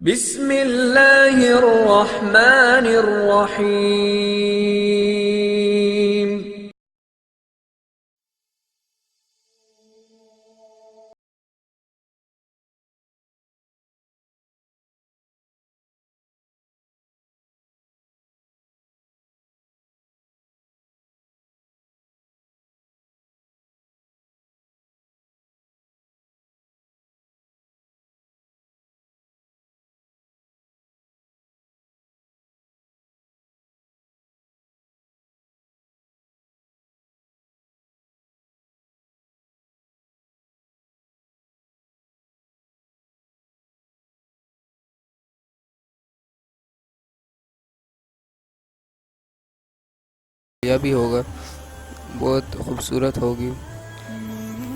बिस्मिल्लाहिर्रहमानिर्रहीम। यह भी होगा, बहुत खूबसूरत होगी।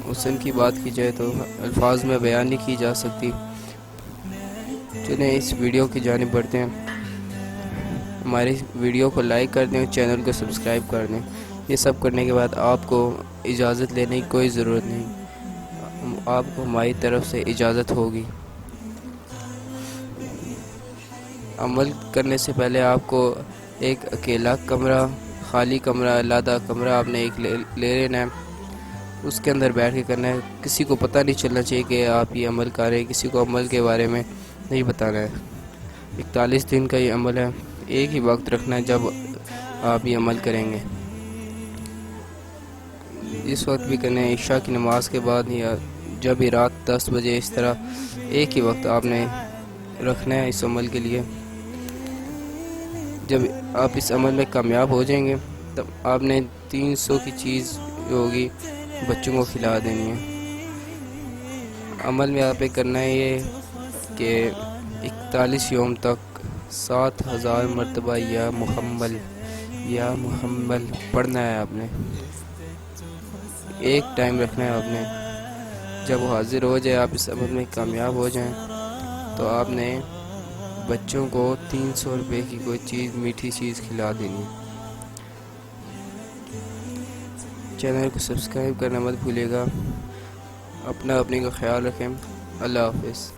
हुस्न की बात की जाए तो अल्फाज में बयान नहीं की जा सकती। चलिए इस वीडियो की जानिब बढ़ते हैं। हमारी वीडियो को लाइक कर दें और चैनल को सब्सक्राइब कर दें। ये सब करने के बाद आपको इजाज़त लेने की कोई ज़रूरत नहीं, आपको हमारी तरफ से इजाज़त होगी। अमल करने से पहले आपको एक अकेला कमरा, खाली कमरा, अलग कमरा आपने एक ले लेना है। उसके अंदर बैठ के करना है। किसी को पता नहीं चलना चाहिए कि आप ये अमल कर रहे हैं, किसी को अमल के बारे में नहीं बताना है। 41 दिन का ये अमल है। एक ही वक्त रखना है जब आप ये अमल करेंगे। इस वक्त भी करना है, इशा की नमाज के बाद या जब भी रात 10 बजे, इस तरह एक ही वक्त आपने रखना है इस अमल के लिए। जब आप इस अमल में कामयाब हो जाएंगे तब आपने 300 की चीज़ होगी बच्चों को खिला देनी है। अमल में आप करना है ये कि 41 यौम तक 7000 मरतबा या मुहम्मल पढ़ना है आपने। एक टाइम रखना है आपने। जब वो हाजिर हो जाए, आप इस अमल में कामयाब हो जाएं, तो आपने बच्चों को 300 रुपये की कोई चीज़, मीठी चीज़ खिला देनी है। चैनल को सब्सक्राइब करना मत भूलिएगा। अपना अपने का ख्याल रखें। अल्लाह हाफिज़।